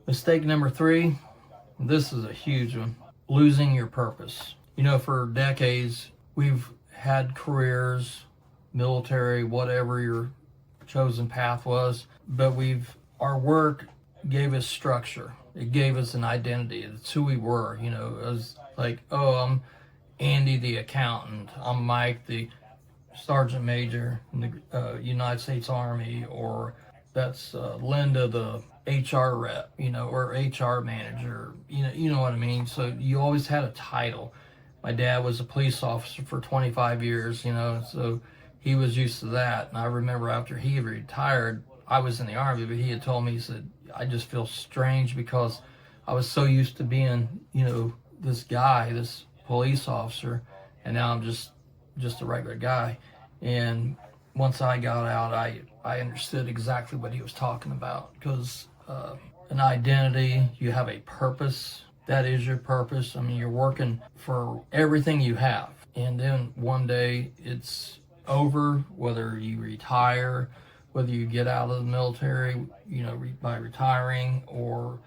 Mistake number 3, this is a huge one: losing your purpose. For decades, we've had careers, military, whatever your chosen path was, but our work gave us structure. It gave us an identity. It's who we were. It was like, oh, I'm Andy the accountant. I'm Mike the sergeant major in the United States Army, or that's Linda the HR rep, or HR manager. You know what I mean. So you always had a title. My dad was a police officer for 25 years, so he was used to that. And I remember after he retired, I was in the Army, but he had told me, he said, I just feel strange because I was so used to being, this guy, this police officer, and now I'm just a regular guy. And once I got out, I understood exactly what he was talking about, because an identity, you have a purpose. That is your purpose. I mean, you're working for everything you have. And then one day it's over, whether you retire, whether you get out of the military, by retiring, or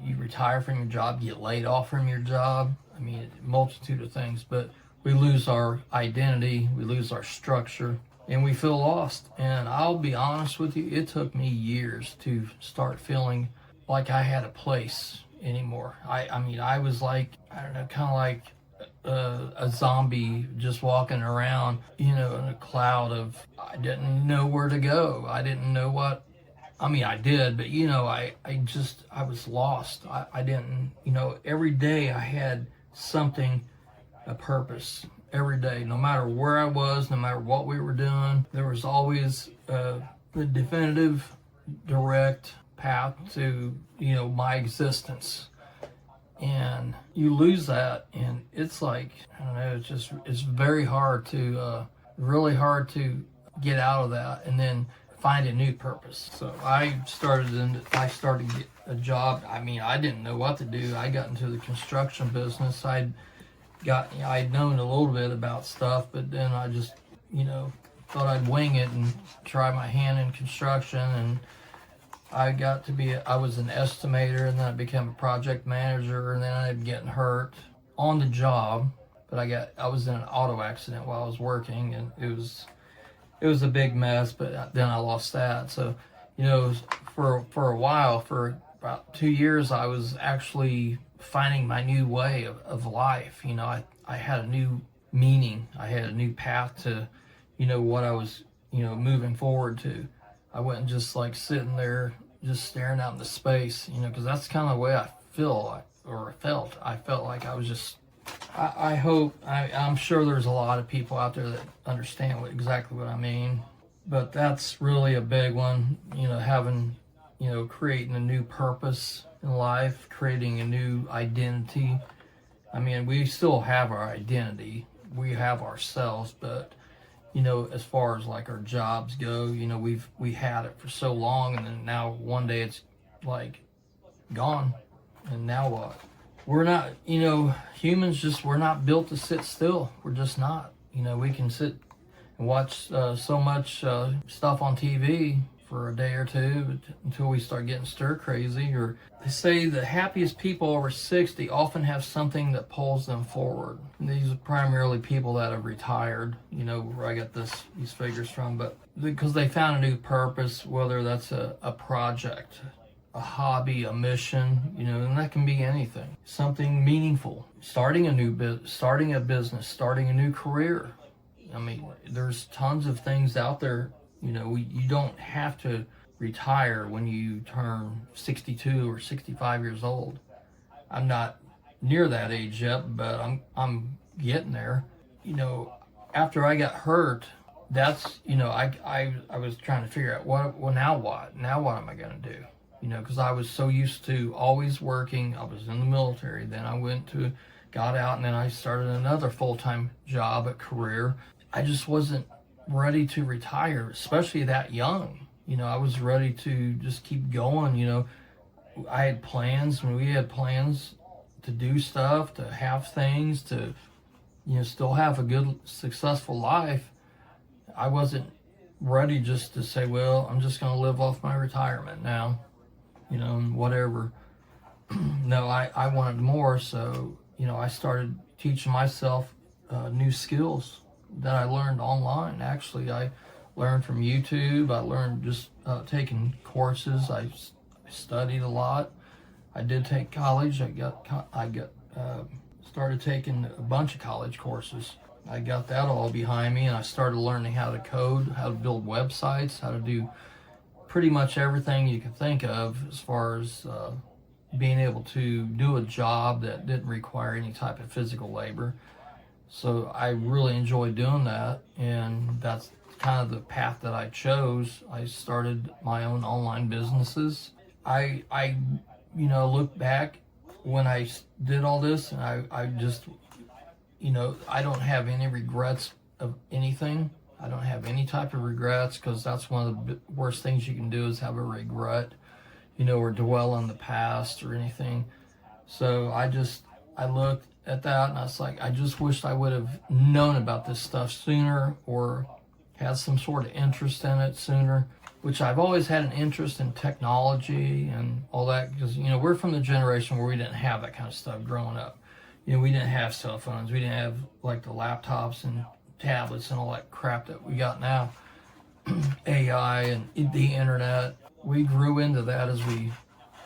you retire from your job, get laid off from your job. I mean, a multitude of things. But we lose our identity, we lose our structure, and we feel lost. And I'll be honest with you, it took me years to start feeling like I had a place anymore. I was like, I don't know, kind of like a zombie just walking around, in a cloud of, I didn't know where to go. I didn't know what, I did, but I was lost. I didn't, every day I had something, a purpose. Every day, no matter where I was, no matter what we were doing, there was always a definitive, direct path to, my existence. And you lose that, and it's like, I don't know, it's very hard to, really hard to get out of that and then find a new purpose. So I started to get a job. I didn't know what to do. I got into the construction business. I'd known a little bit about stuff, but then I just, thought I'd wing it and try my hand in construction. And I was an estimator, and then I became a project manager, and then I ended up getting hurt on the job. But I was in an auto accident while I was working, and it was a big mess, but then I lost that. So, for a while, for about 2 years, I was actually finding my new way of life. I had a new meaning. I had a new path to, what I was, moving forward to. I wasn't just like sitting there just staring out into space, because that's kind of the way I felt. I felt like I was just, I'm sure there's a lot of people out there that understand exactly what I mean, but that's really a big one, having, creating a new purpose in life, creating a new identity. We still have our identity, we have ourselves, but as far as like our jobs go, we had it for so long, and then now one day it's like gone, and now what? We're not, humans we're not built to sit still. We're just not. We can sit and watch so much stuff on TV for a day or two until we start getting stir crazy. Or they say the happiest people over 60 often have something that pulls them forward. And these are primarily people that have retired, where I get these figures from, but because they found a new purpose, whether that's a project, a hobby, a mission, and that can be anything, something meaningful, starting a business, starting a new career. There's tons of things out there. You don't have to retire when you turn 62 or 65 years old. I'm not near that age yet, but I'm getting there. After I got hurt, that's, I was trying to figure out now what am I going to do? Because I was so used to always working. I was in the military, then I got out, and then I started another full-time job, a career. I just wasn't ready to retire, especially that young. I was ready to just keep going. I had plans, when we had plans to do stuff, to have things, to, still have a good, successful life. I wasn't ready just to say, well, I'm just going to live off my retirement now. and whatever. No, I wanted more, so, I started teaching myself new skills that I learned online. Actually, I learned from YouTube. I learned just taking courses. I studied a lot. I did take college. Started taking a bunch of college courses. I got that all behind me, and I started learning how to code, how to build websites, how to do pretty much everything you can think of as far as being able to do a job that didn't require any type of physical labor. So I really enjoyed doing that, and that's kind of the path that I chose. I started my own online businesses. I look back when I did all this, and I just, I don't have any regrets of anything. I don't have any type of regrets, because that's one of the worst things you can do is have a regret, or dwell on the past or anything. So I looked at that and I was like, I just wished I would have known about this stuff sooner, or had some sort of interest in it sooner, which I've always had an interest in technology and all that, because, we're from the generation where we didn't have that kind of stuff growing up. We didn't have cell phones. We didn't have like the laptops and tablets and all that crap that we got now. AI and the internet. We grew into that as we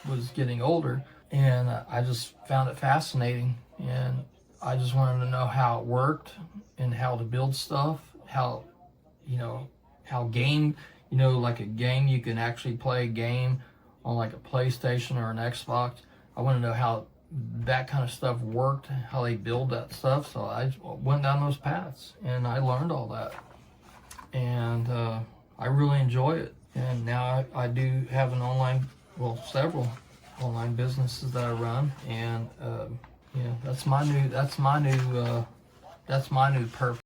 was getting older, and I just found it fascinating, and I just wanted to know how it worked and how to build stuff, how game, like a game, you can actually play a game on like a PlayStation or an Xbox. I want to know how that kind of stuff worked, how they build that stuff. So I went down those paths and I learned all that, and I really enjoy it. And now I do have several online businesses that I run, and that's my new purpose.